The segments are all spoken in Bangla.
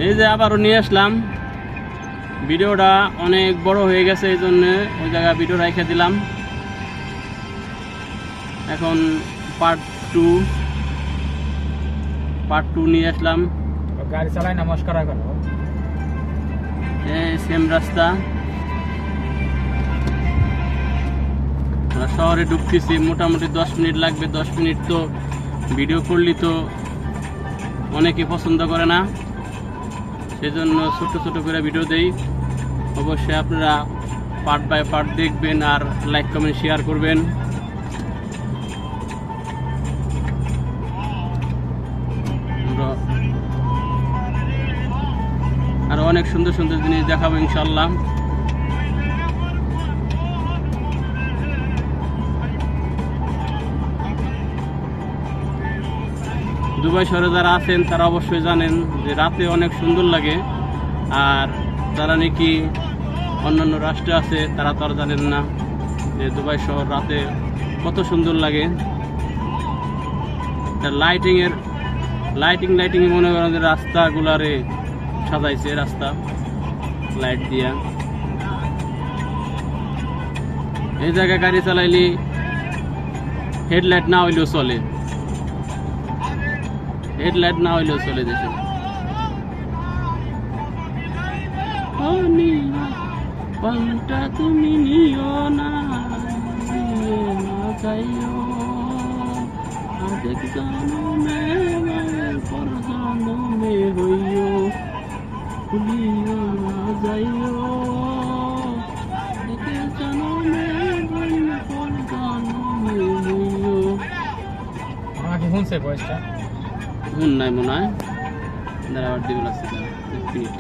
এই যে আবারও নিয়ে আসলাম, ভিডিওটা অনেক বড় হয়ে গেছে, এই জন্য ওই জায়গায় ভিডিও রেখে দিলাম। এখন পার্ট টু নিয়ে আসলাম। গাড়ি চালাই নমস্কার এখন এই সেম রাস্তা, শহরে ঢুকতেছি, মোটামুটি 10 মিনিট লাগবে। 10 মিনিট তো ভিডিও করলে তো অনেকে পছন্দ করে না, সেজন্য ছোট ছোট করে ভিডিও দেই। অবশ্যই আপনারা পার্ট বাই পার্ট দেখবেন আর লাইক কমেন্ট শেয়ার করবেন। আর অনেক সুন্দর সুন্দর জিনিস দেখাবো ইনশাল্লাহ। দুবাই শহরে যারা আছেন তারা অবশ্যই জানেন যে রাতে অনেক সুন্দর লাগে, আর যারা নাকি অন্যান্য রাষ্ট্রে আছে তারা তো আর জানেন না যে দুবাই শহর রাতে কত সুন্দর লাগে। লাইটিং মনে করেন যে রাস্তাগুলারে সাজাইছে, রাস্তা লাইট দিয়া। এই জায়গায় গাড়ি চালাইলে হেডলাইট না হইলেও চলে, দেশে। পাল্টা তুমি নিও না, যাইও আদেক জনমে পর জনমে হইও, ভুলিও না যাইও আদেক জনমে পর জনমে হইও। আমাকে শুনছে বয়সটা শুন নাই মনে হয়, দাঁড়াবার দিব লাগছে 1 মিনিট।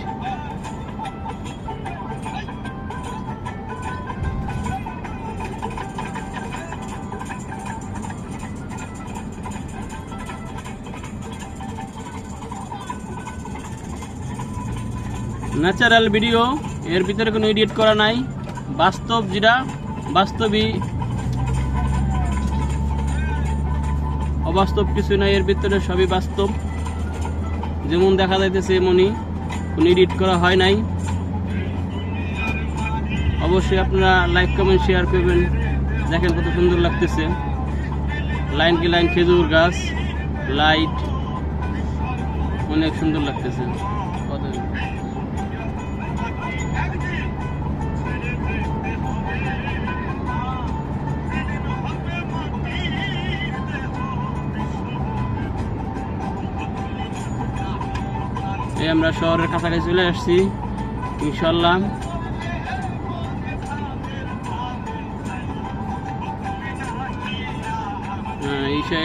ন্যাচারাল ভিডিও, এর ভিতরে কোনো এডিট করা নাই, বাস্তব, যেটা বাস্তবই, অবাস্তব কিছু নাই এর ভিতরে, সবই বাস্তব। যেমন দেখা যাইতেছে এমনই, কোনো এডিট করা হয় নাই। অবশ্যই আপনারা লাইক কমেন্ট শেয়ার করবেন। দেখেন কত সুন্দর লাগতেছে, লাইন কি লাইন খেজুর গাছ, লাইট, অনেক সুন্দর লাগতেছে। এই আমরা শহরের কাছাকাছি চলে আসছি ইনশাল্লাহ।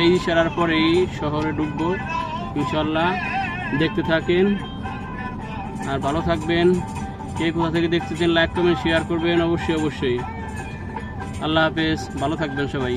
এই ইশারার পরেই শহরে ঢুকবো ইনশাল্লাহ। দেখতে থাকেন আর ভালো থাকবেন। কে কোথা থেকে দেখতেছেন লাইক কমেন্ট শেয়ার করবেন অবশ্যই। আল্লাহ হাফেজ, ভালো থাকবেন সবাই।